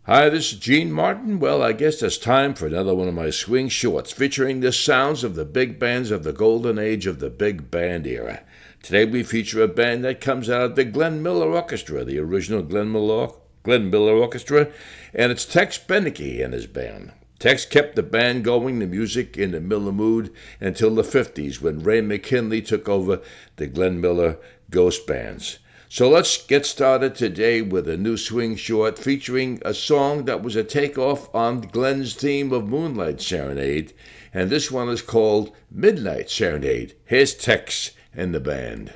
Hi, this is Gene Martin. Well, I guess it's time for another one of my swing shorts featuring the sounds of the big bands of the golden age of the big band era. Today we feature a band that comes out of the Glenn Miller Orchestra, the original Glenn Miller Orchestra, and it's Tex Beneke and his band. Tex kept the band going, the music in the Miller mood, until the 50s when Ray McKinley took over the Glenn Miller Ghost Bands. So let's get started today with a new swing short featuring a song that was a takeoff on Glenn's theme of Moonlight Serenade, and this one is called Midnight Serenade. Here's Tex and the band.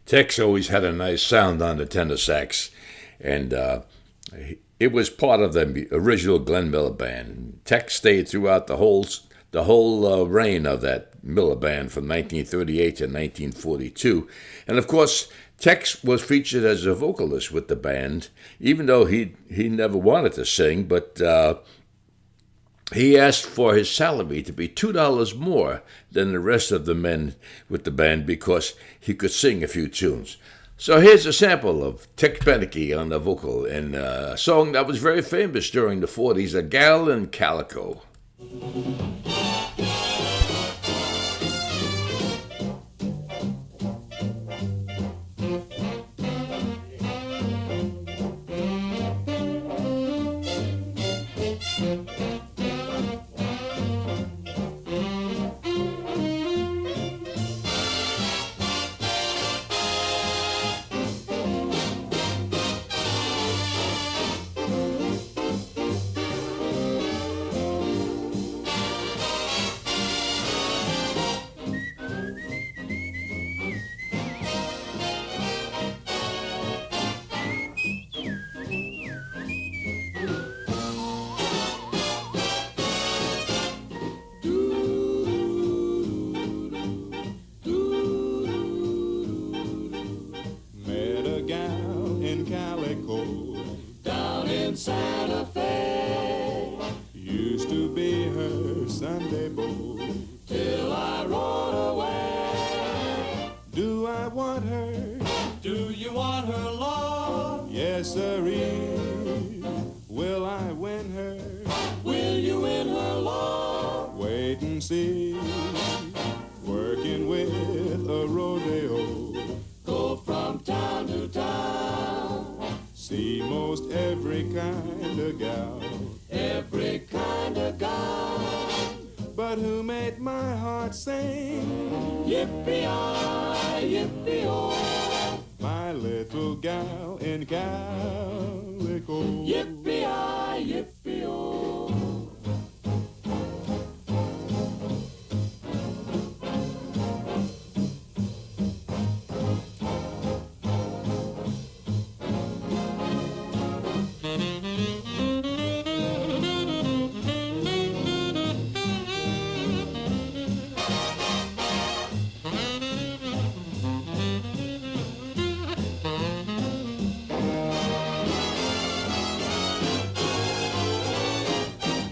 Tex always had a nice sound on the tenor sax, and it was part of the original Glenn Miller Band. Tex stayed throughout the whole reign of that Miller Band from 1938 to 1942, and of course Tex was featured as a vocalist with the band, even though he never wanted to sing, but he asked for his salary to be $2 more than the rest of the men with the band because he could sing a few tunes. So here's a sample of Tex Beneke on the vocal in a song that was very famous during the 40s, A Gal in Calico. Santa Fe used to be her Sunday beau till I rode away. Do I want her? Do you want her, Lord? Yes, sirree. Will I win her? Will you win her, Lord? Wait and see. Working with a rodeo, go from town to town. See most every kind of gal, every kind of gal. But who made my heart sing? Yippee-yi, yippee-oh, my little gal in calico. Yippee-yi, yippee-oh.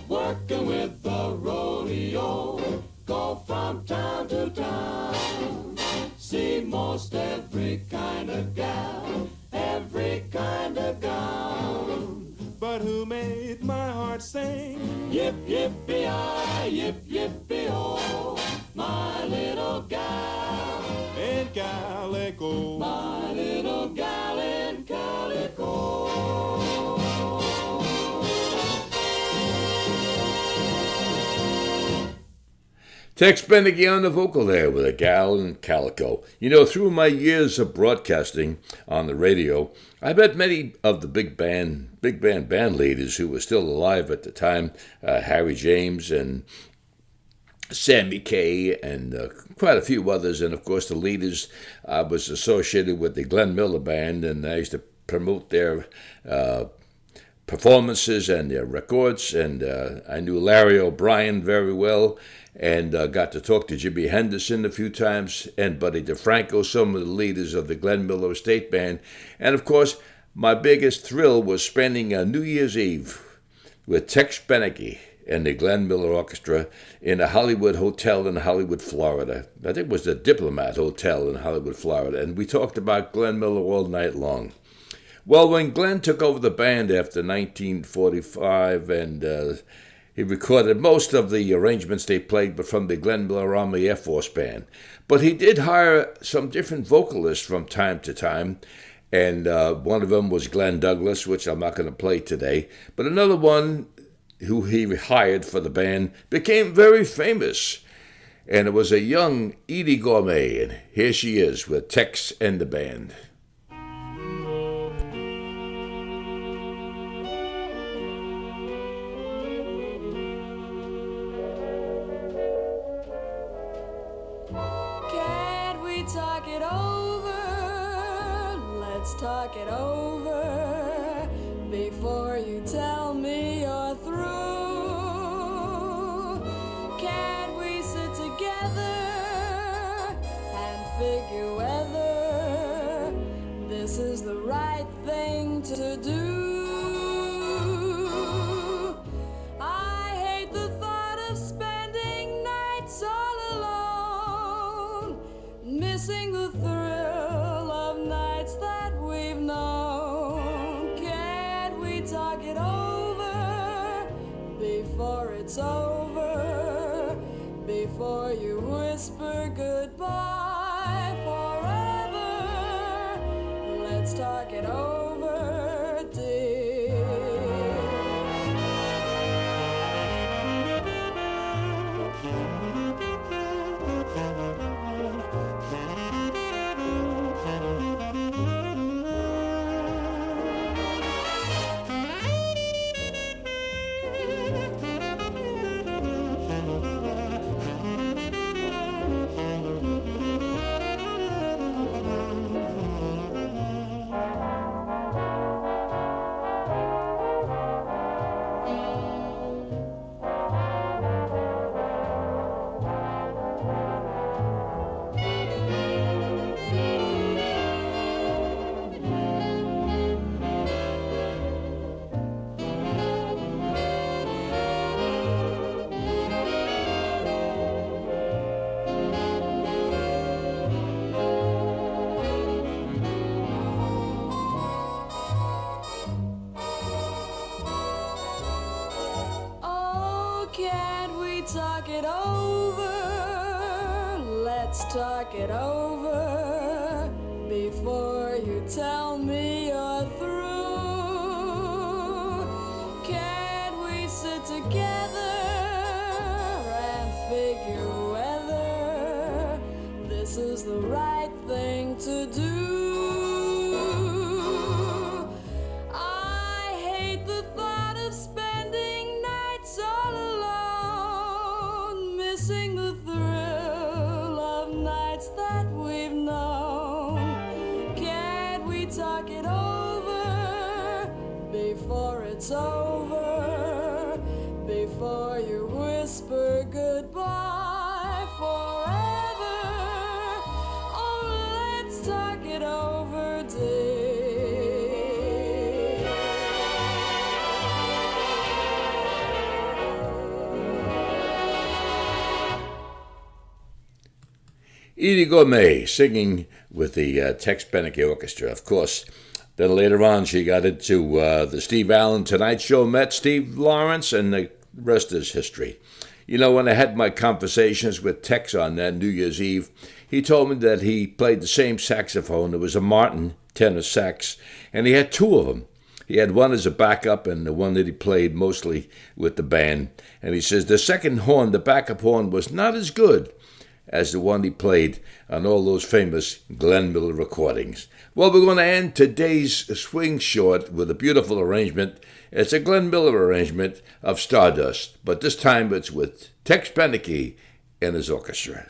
Working with the rodeo, go from town to town. See most every kind of gal, every kind of gown. But who made my heart sing? Yip, yippee-yi, yip, yippee-oh, my little gal in calico. My little gal in calico. Tex Beneke on the vocal there with A Gal in Calico. You know, through my years of broadcasting on the radio, I met many of the big band leaders who were still alive at the time, Harry James and Sammy Kaye and quite a few others. And of course the leaders, I was associated with the Glenn Miller Band, and I used to promote their performances and their records, and I knew Larry O'Brien very well, and got to talk to Jimmy Henderson a few times, and Buddy DeFranco, some of the leaders of the Glenn Miller Estate Band. And of course, my biggest thrill was spending a New Year's Eve with Tex Beneke and the Glenn Miller Orchestra in a Hollywood hotel in Hollywood, Florida. I think it was the Diplomat Hotel in Hollywood, Florida, and we talked about Glenn Miller all night long. Well, when Glenn took over the band after 1945, and he recorded most of the arrangements they played, but from the Glenn Miller Army Air Force Band. But he did hire some different vocalists from time to time, and one of them was Glenn Douglas, which I'm not going to play today. But another one who he hired for the band became very famous, and it was a young EYDIE Gourmet, and here she is with Tex and the band. Talk it over. let's talk it over before you tell me you're through. Can't we sit together and figure whether this is the right thing to do? I hate the thought of spending nights all alone, missing the thrill of nights that we've known. Can't we talk it over before it's over, before you whisper goodbye forever? Let's talk it over, dear. Can't we talk it over? Let's talk it over before you tell me you're through. Can't we sit together and figure whether this is the right thing to do? I hate the thought of spending nights all alone, missing the thrill of nights that we've known. Can't we talk it over before it's over, before you whisper goodbye forever? Oh, let's talk it over, dear. EYDIE GORME singing with the Tex Beneke Orchestra, of course. Then later on, she got into the Steve Allen Tonight Show, met Steve Lawrence, and the rest is history. You know, when I had my conversations with Tex on that New Year's Eve, he told me that he played the same saxophone. It was a Martin tenor sax, and he had two of them. He had one as a backup and the one that he played mostly with the band. And he says the second horn, the backup horn, was not as good as the one he played on all those famous Glenn Miller recordings. Well, we're going to end today's swing short with a beautiful arrangement. It's a Glenn Miller arrangement of Stardust, but this time it's with Tex Beneke and his orchestra.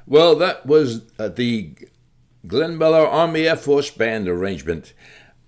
Well, that was the Glenn Miller Army Air Force Band arrangement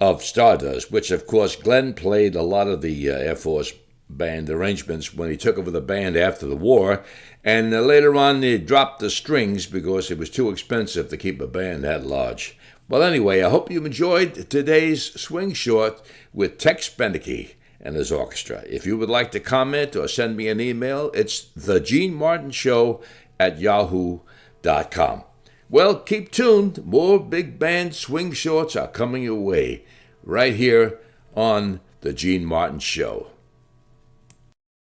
of Stardust, which, of course, Glenn played a lot of the Air Force Band arrangements when he took over the band after the war. And later on, they dropped the strings because it was too expensive to keep a band that large. Well, anyway, I hope you enjoyed today's Swing Short with Tex Beneke and his orchestra. If you would like to comment or send me an email, it's thegenemartinshow@yahoo.com. Well, keep tuned. More big band swing shorts are coming your way right here on The Gene Martin Show.